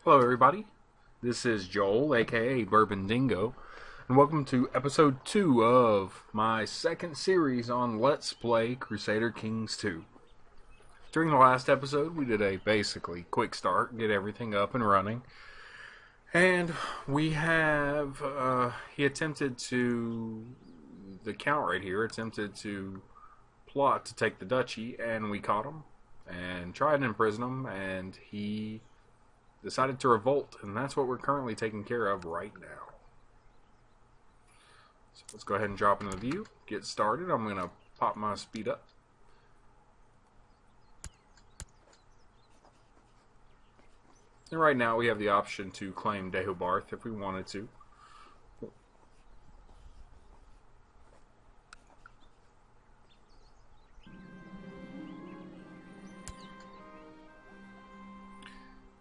Hello, everybody. This is Joel, aka Bourbon Dingo, and welcome to episode 2 of my second series on Let's Play Crusader Kings 2. During the last episode, we did a basically quick start, get everything up and running, and we have, the count right here attempted to plot to take the duchy, and we caught him, and tried to imprison him, and he decided to revolt, and that's what we're currently taking care of right now. So let's go ahead and drop into the view, get started. I'm going to pop my speed up. And right now we have the option to claim Dehobarth if we wanted to.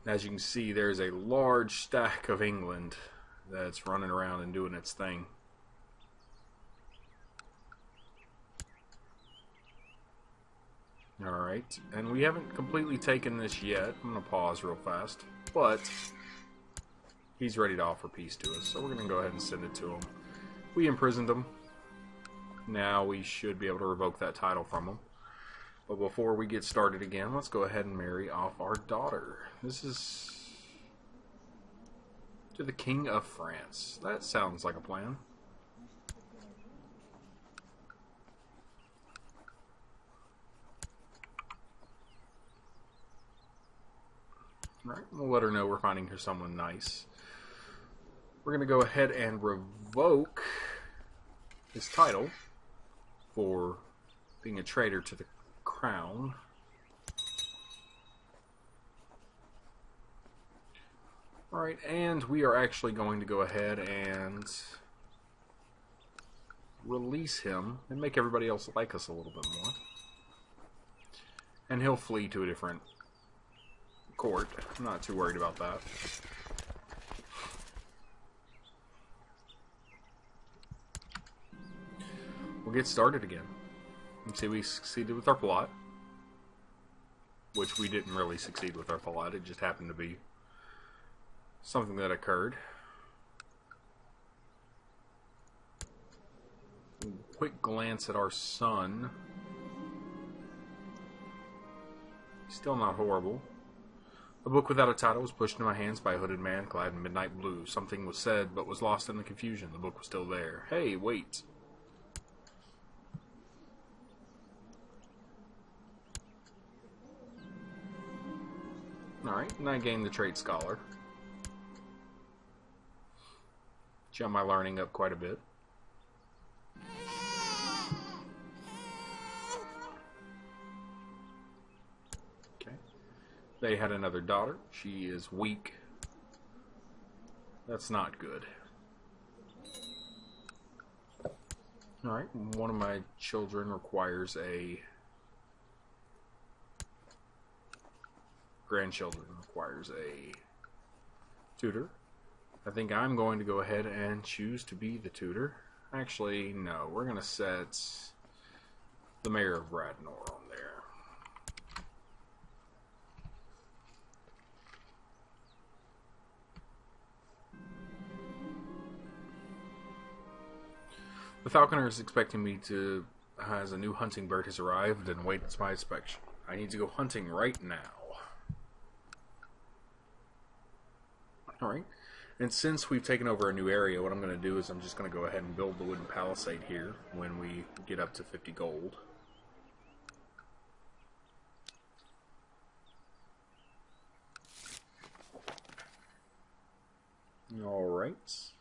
As you can see, there's a large stack of England that's running around and doing its thing. Alright, and we haven't completely taken this yet. I'm going to pause real fast. But he's ready to offer peace to us, so we're going to go ahead and send it to him. We imprisoned him. Now we should be able to revoke that title from him. But before we get started again, let's go ahead and marry off our daughter. This is to the King of France. That sounds like a plan. Alright, we'll let her know we're finding her someone nice. We're going to go ahead and revoke his title for being a traitor to the crown. Alright, and we are actually going to go ahead and release him and make everybody else like us a little bit more. And he'll flee to a different court. I'm not too worried about that. We'll get started again. You see, we succeeded with our plot, which we didn't really succeed with our plot. It just happened to be something that occurred. Quick glance at our son. Still not horrible. A book without a title was pushed into my hands by a hooded man clad in midnight blue. Something was said, but was lost in the confusion. The book was still there. Hey, wait. Alright, and I gained the trait scholar. Jump my learning up quite a bit. Okay. They had another daughter. She is weak. That's not good. Alright, one of my children requires a... grandchildren requires a tutor. I think I'm going to go ahead and choose to be the tutor. Actually, no. We're going to set the Mayor of Radnor on there. The falconer is expecting me to... as a new hunting bird has arrived and waits my inspection. I need to go hunting right now. Alright, and since we've taken over a new area, what I'm going to do is I'm just going to go ahead and build the wooden palisade here when we get up to 50 gold. Alright.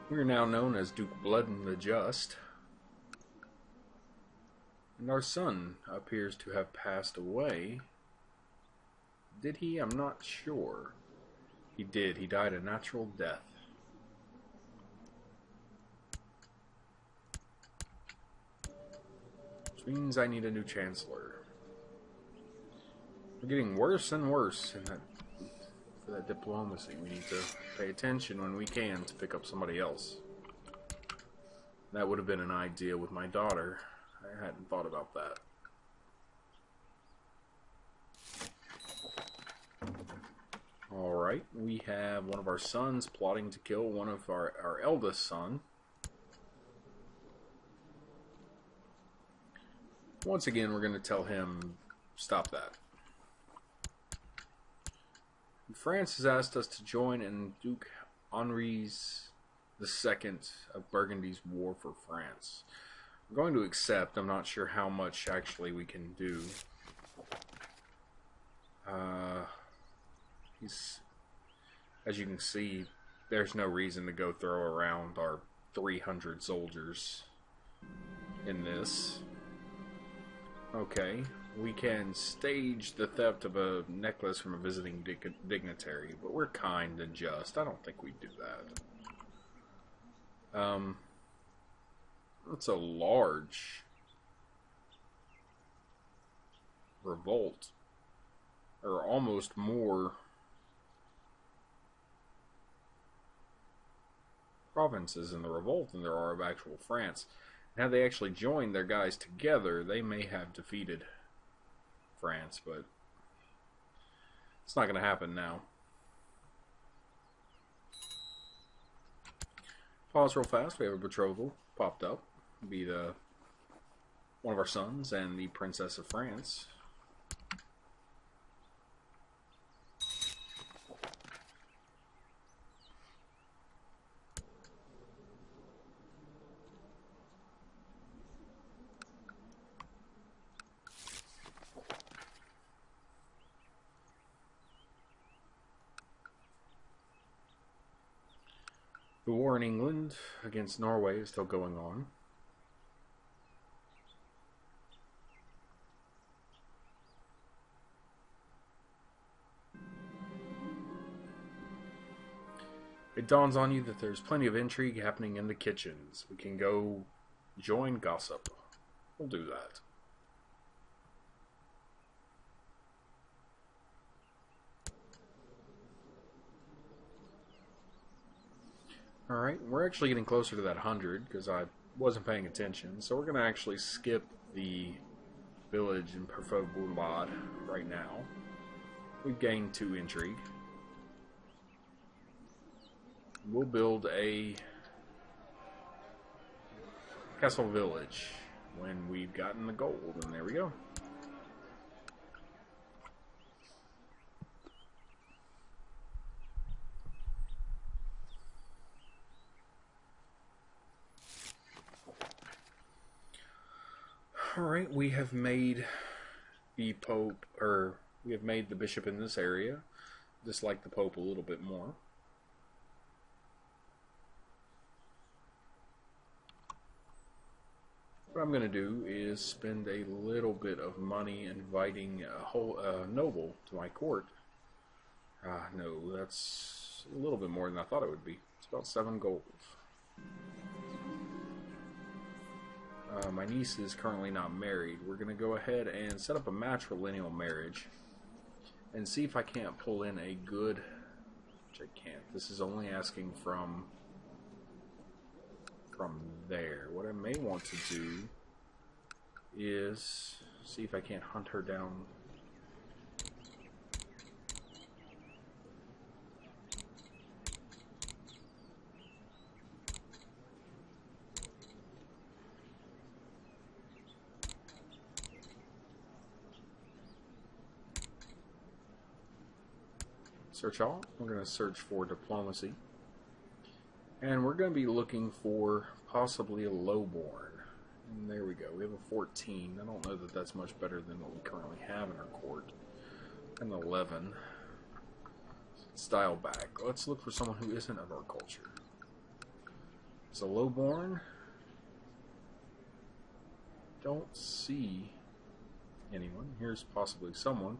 We are now known as Duke Bloodon the Just. And our son appears to have passed away. Did he? I'm not sure. He did. He died a natural death. Which means I need a new chancellor. We're getting worse and worse in that, for that diplomacy. We need to pay attention when we can to pick up somebody else. That would have been an idea with my daughter. I hadn't thought about that. Alright, we have one of our sons plotting to kill one of our eldest son. Once again, we're going to tell him, stop that. France has asked us to join in Duke Henri's II of Burgundy's war for France. We're going to accept. I'm not sure how much actually we can do. As you can see, there's no reason to go throw around our 300 soldiers in this. Okay, we can stage the theft of a necklace from a visiting dignitary, but we're kind and just. I don't think we'd do that. It's a large revolt, or almost more provinces in the revolt than there are of actual France. Had they actually joined their guys together, they may have defeated France, but it's not going to happen now. Pause real fast. We have a betrothal popped up. It'll be one of our sons and the Princess of France. The war in England against Norway is still going on. It dawns on you that there's plenty of intrigue happening in the kitchens. We can go join gossip. We'll do that. Alright, we're actually getting closer to that 100 because I wasn't paying attention. So we're going to actually skip the village in Bourbon right now. We've gained 2 intrigue. We'll build a castle village when we've gotten the gold, and there we go. Alright, we have made the Pope, or we have made the bishop in this area dislike the Pope a little bit more. What I'm going to do is spend a little bit of money inviting a whole noble to my court. No, that's a little bit more than I thought it would be. It's about 7 gold. My niece is currently not married. We're going to go ahead and set up a matrilineal marriage and see if I can't pull in a good... Which I can't. This is only asking from there. What I may want to do is see if I can't hunt her down. Search all. We're going to search for diplomacy. And we're going to be looking for possibly a lowborn. And there we go. We have a 14. I don't know that that's much better than what we currently have in our court. An 11. Let's dial back. Let's look for someone who isn't of our culture. It's a lowborn. Don't see anyone. Here's possibly someone.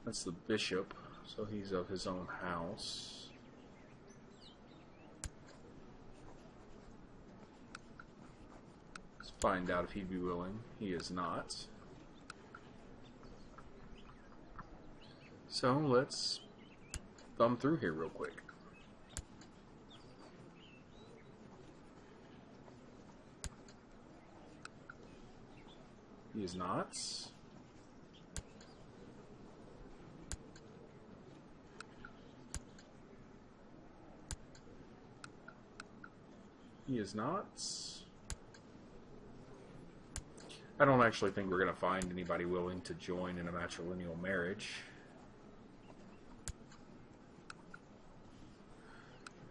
That's the bishop. So he's of his own house. Let's Find out if he'd be willing. He is not. So let's thumb through here real quick. He is not. He is not. I don't actually think we're going to find anybody willing to join in a matrilineal marriage.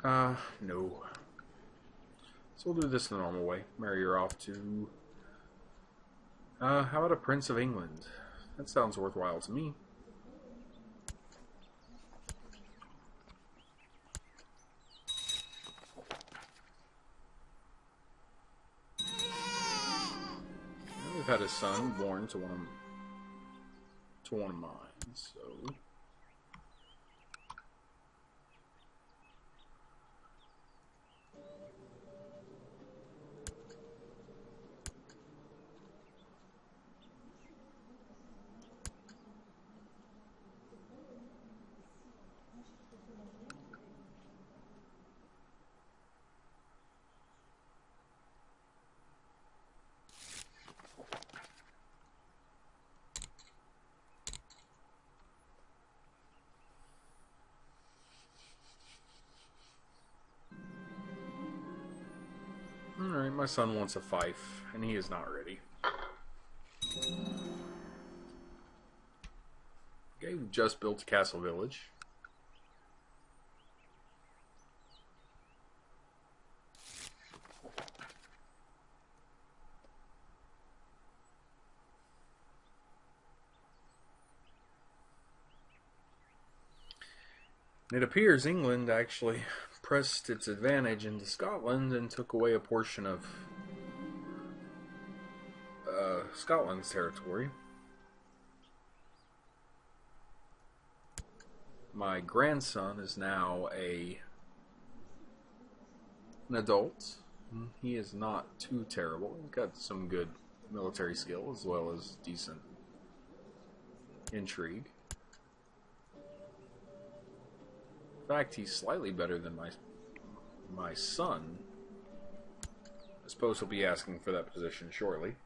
No. So we'll do this the normal way. Marry her off to... how about a Prince of England? That sounds worthwhile to me. We've had a son born to one of mine, so... Alright, my son wants a fief, and he is not ready. Okay, we just built a castle village. It appears England actually pressed its advantage into Scotland and took away a portion of Scotland's territory. My grandson is now an adult. He is not too terrible. He's got some good military skill as well as decent intrigue. In fact, he's slightly better than my son. I suppose he'll be asking for that position shortly.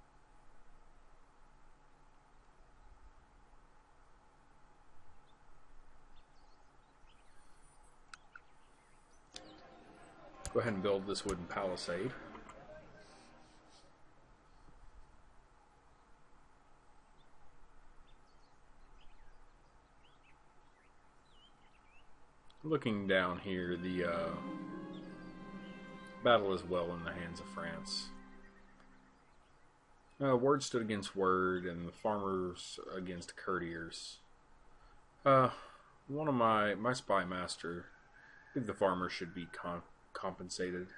Go ahead and build this wooden palisade. Looking down here, the battle is well in the hands of France. Word stood against word, and the farmers against courtiers. One of my spy master, I think the farmers should be compensated.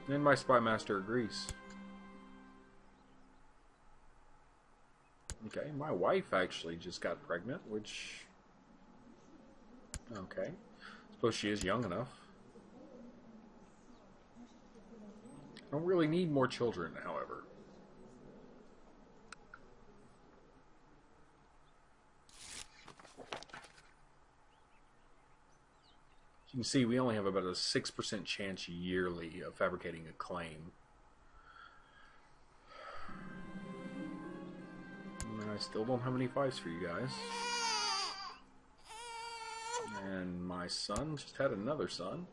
And my spy master agrees. Okay, my wife actually just got pregnant, which... Okay. Suppose she is young enough. I don't really need more children, however. As you can see, we only have about a 6% chance yearly of fabricating a claim. And I still don't have any fights for you guys. And my son just had another son.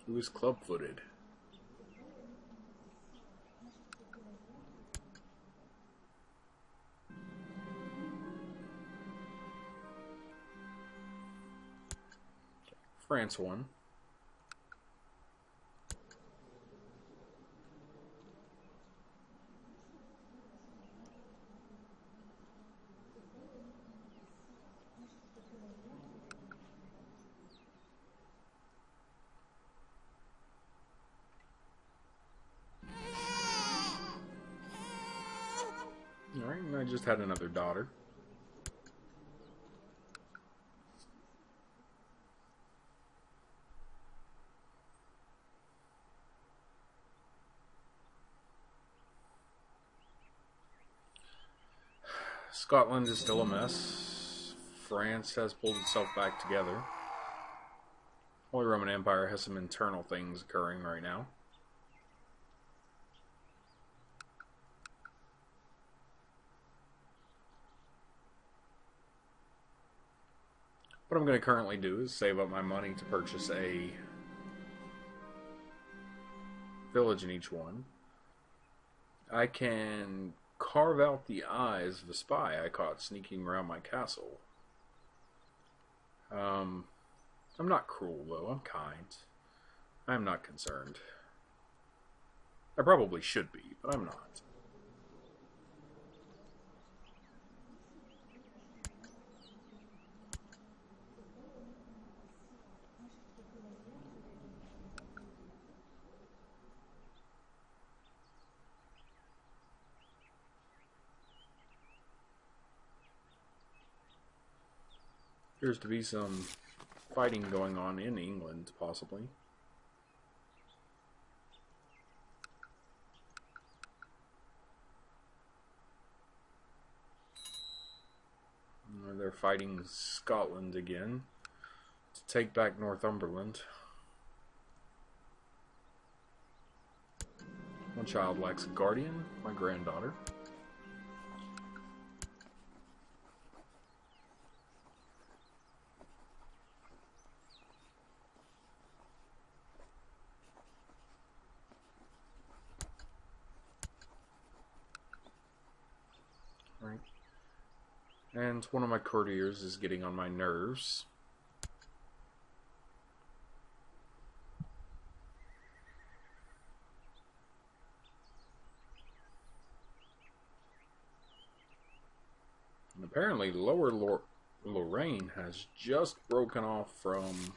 Who is club-footed. France won. Alright, and I just had another daughter. Scotland is still a mess. France has pulled itself back together. Holy Roman Empire has some internal things occurring right now. What I'm going to currently do is save up my money to purchase a village in each one. I can carve out the eyes of a spy I caught sneaking around my castle. I'm not cruel, though. I'm kind. I'm not concerned. I probably should be, but I'm not. Appears to be some fighting going on in England, possibly. They're fighting Scotland again to take back Northumberland. One child lacks a guardian, my granddaughter. Right. And one of my courtiers is getting on my nerves. And apparently Lower Lorraine has just broken off from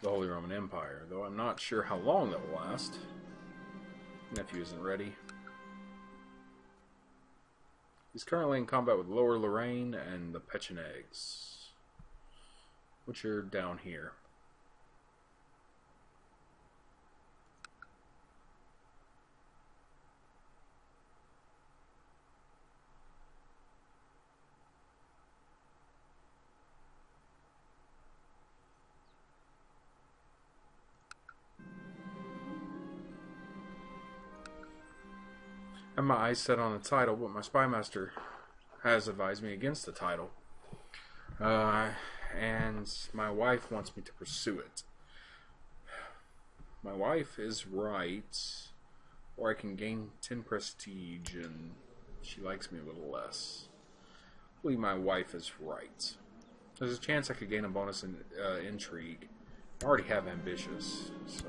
the Holy Roman Empire, though I'm not sure how long that will last. Nephew isn't ready. He's currently in combat with Lower Lorraine and the Pechenegs, which are down here. I have my eyes set on a title, but my spymaster has advised me against the title. And my wife wants me to pursue it. My wife is right, or I can gain 10 prestige, and she likes me a little less. I believe my wife is right. There's a chance I could gain a bonus in intrigue. I already have ambitious, so...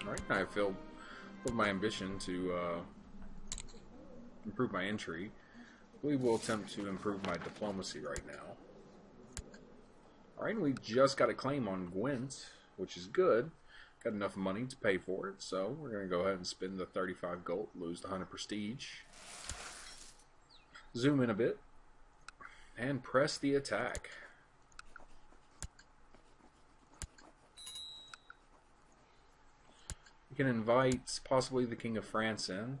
Alright, I filled with my ambition to improve my intrigue. We will attempt to improve my diplomacy right now. Alright, and we just got a claim on Gwent, which is good. Got enough money to pay for it, so we're going to go ahead and spend the 35 gold, lose the 100 prestige. Zoom in a bit, and press the attack. We can invite possibly the King of France in.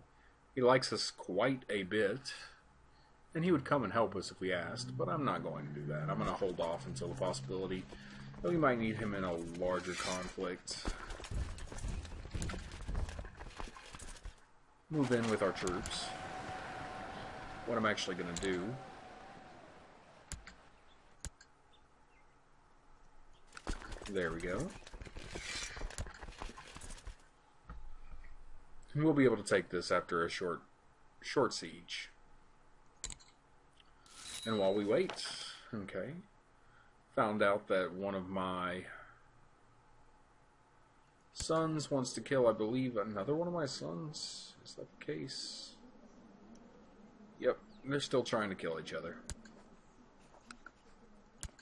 He likes us quite a bit, and he would come and help us if we asked, but I'm not going to do that. I'm going to hold off until the possibility that we might need him in a larger conflict. Move in with our troops. What I'm actually going to do there we go. And we'll be able to take this after a short siege. And while we wait, okay, found out that one of my sons wants to kill, I believe, another one of my sons. Is that the case? Yep, they're still trying to kill each other.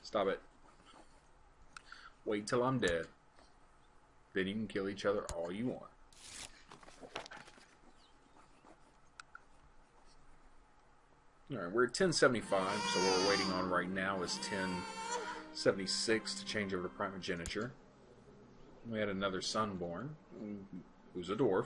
Stop it. Wait till I'm dead. Then you can kill each other all you want. Alright, we're at 1075, so what we're waiting on right now is 1076 to change over to primogeniture. We had another son born. who's a dwarf.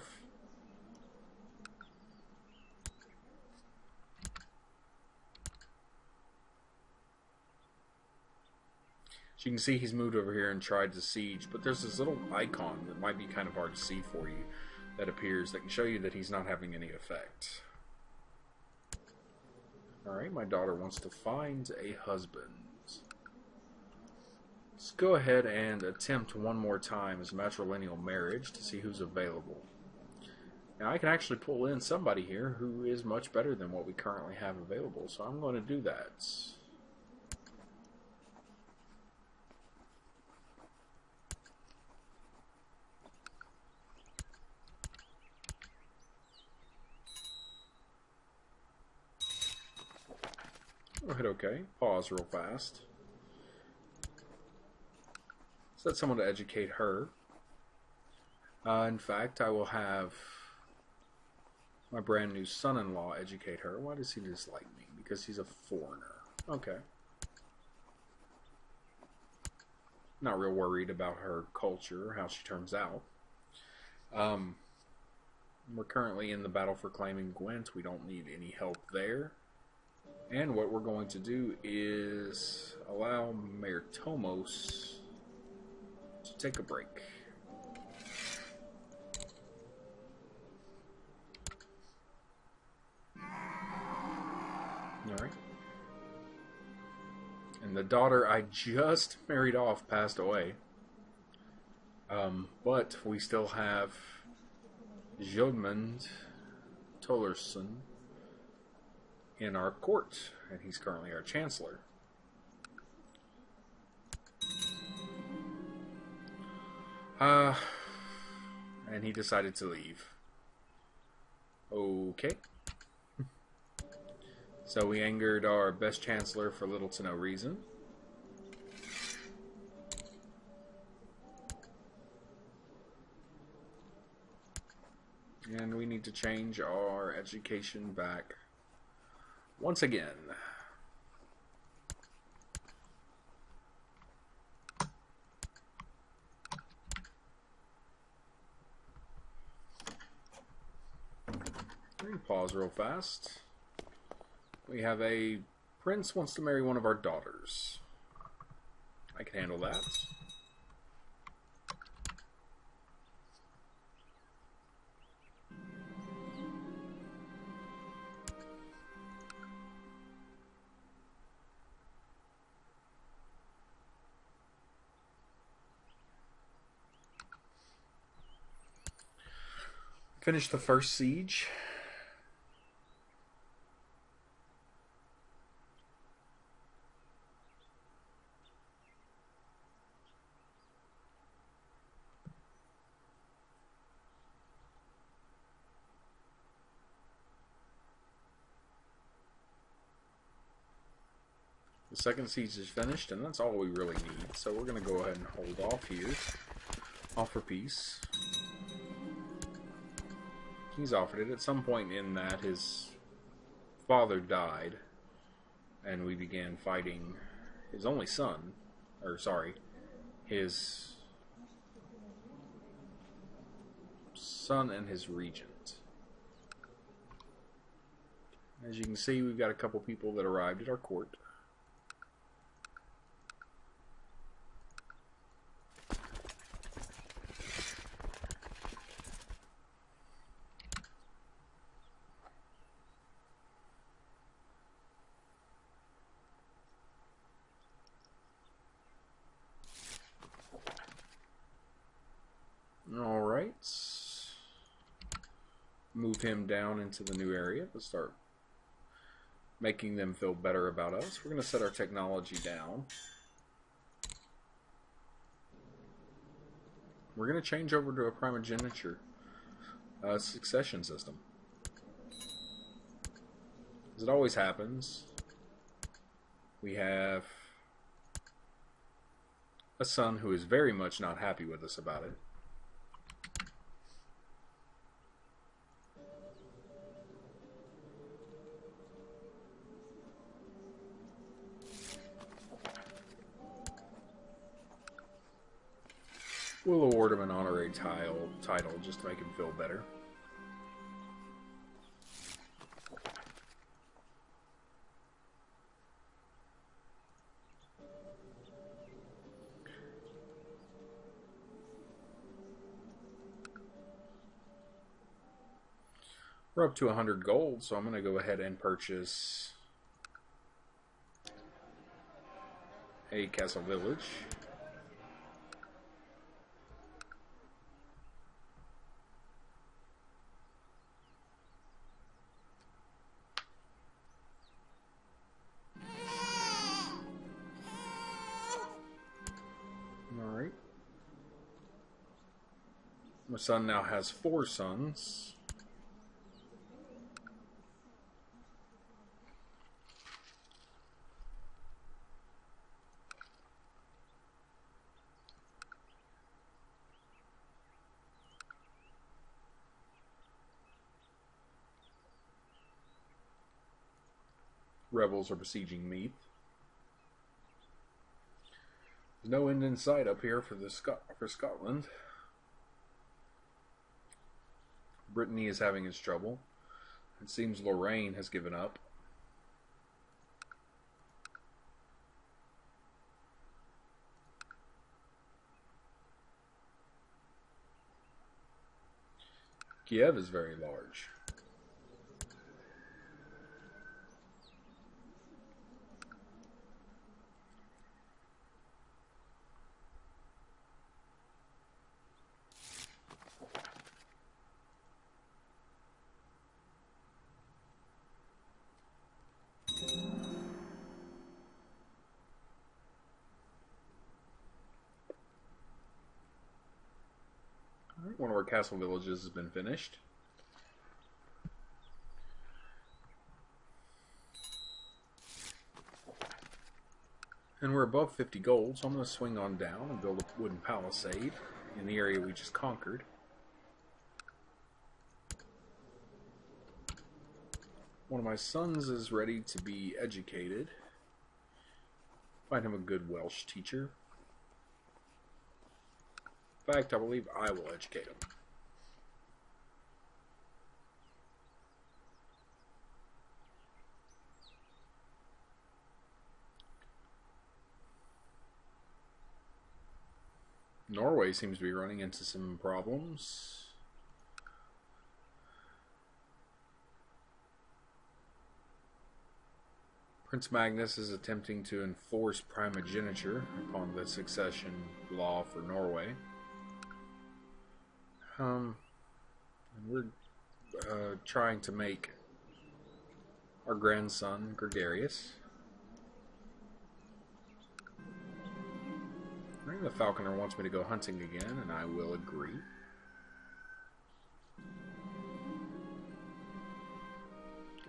So you can see he's moved over here and tried to siege, but there's this little icon that might be kind of hard to see for you that appears that can show you that he's not having any effect. Alright, my daughter wants to find a husband. Let's go ahead and attempt one more time as matrilineal marriage to see who's available. Now I can actually pull in somebody here who is much better than what we currently have available, so I'm going to do that. I'll hit OK. Pause real fast. Set someone to educate her. In fact, I will have my brand new son-in-law educate her. Why does he dislike me? Because he's a foreigner. Okay. Not real worried about her culture or how she turns out. We're currently in the battle for claiming Gwent. We don't need any help there. And what we're going to do is allow Mayor Tomos to take a break. Alright. And the daughter I just married off passed away. But we still have Jodmund Tollerson in our court, and he's currently our chancellor. And he decided to leave. Okay. So we angered our best chancellor for little to no reason. And we need to change our education back once again. Pause real fast. We have a prince wants to marry one of our daughters. I can handle that. Finish the first siege. The second siege is finished, and that's all we really need. So we're going to go ahead and hold off here. Offer peace. He's offered it. At some point in that, his father died, and we began fighting his only son, or sorry, his son and his regent. As you can see, we've got a couple people that arrived at our court. Alright. Move him down into the new area. Let's start making them feel better about us. We're going to set our technology down. We're going to change over to a primogeniture succession system. As it always happens, we have a son who is very much not happy with us about it. We'll award award him an honorary title just to make him feel better. We're up to 100 gold, so I'm going to go ahead and purchase a castle village. Alright. My son now has 4 sons. Rebels are besieging Meath. There's no end in sight up here for Scotland. Brittany is having its trouble. It seems Lorraine has given up. Kiev is very large. One of our castle villages has been finished. And we're above 50 gold, so I'm going to swing on down and build a wooden palisade in the area we just conquered. One of my sons is ready to be educated. Find him a good Welsh teacher. In fact, I believe I will educate him. Norway seems to be running into some problems. Prince Magnus is attempting to enforce primogeniture upon the succession law for Norway. And we're trying to make our grandson gregarious. I think the falconer wants me to go hunting again, and I will agree.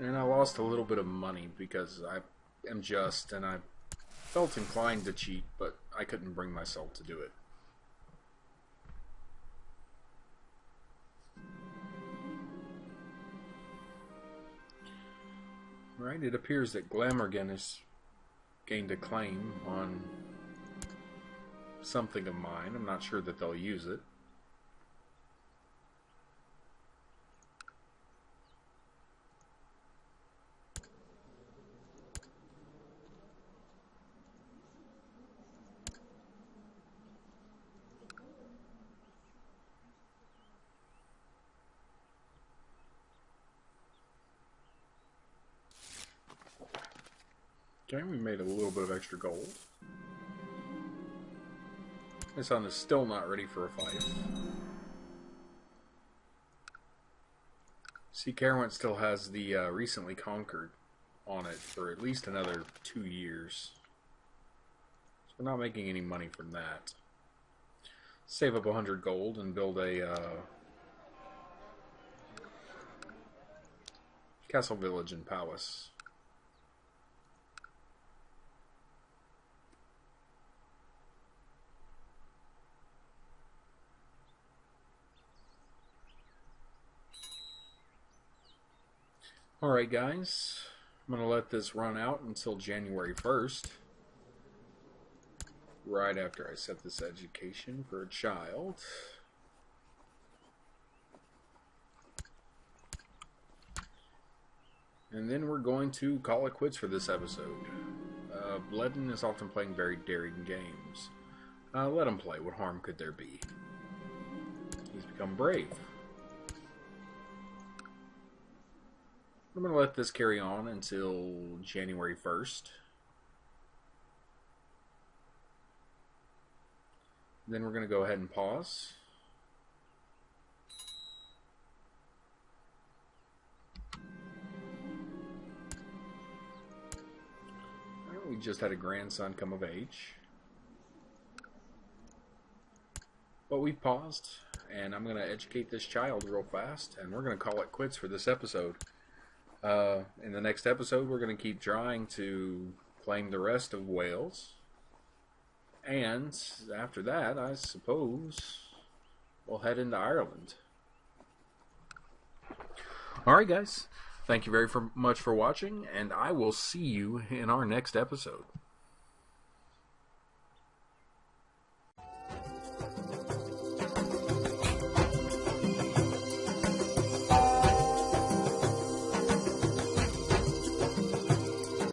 And I lost a little bit of money because I am just, and I felt inclined to cheat, but I couldn't bring myself to do it. Right, it appears that Glamorgan has gained a claim on something of mine. I'm not sure that they'll use it. Okay, we made a little bit of extra gold. My son is still not ready for a fight. See, Caerwent still has the recently conquered on it for at least another 2 years. So we're not making any money from that. Save up 100 gold and build a castle village and palace. Alright guys, I'm going to let this run out until January 1st. right after I set this education for a child. And then we're going to call it quits for this episode. Bledden is often playing very daring games. Let him play. What harm could there be? He's become brave. I'm going to let this carry on until January 1st. Then we're going to go ahead and pause. We just had a grandson come of age. But we've paused, and I'm going to educate this child real fast, and we're going to call it quits for this episode. In the next episode, we're going to keep trying to claim the rest of Wales. And after that, I suppose we'll head into Ireland. Alright, guys. Thank you very much for watching, and I will see you in our next episode.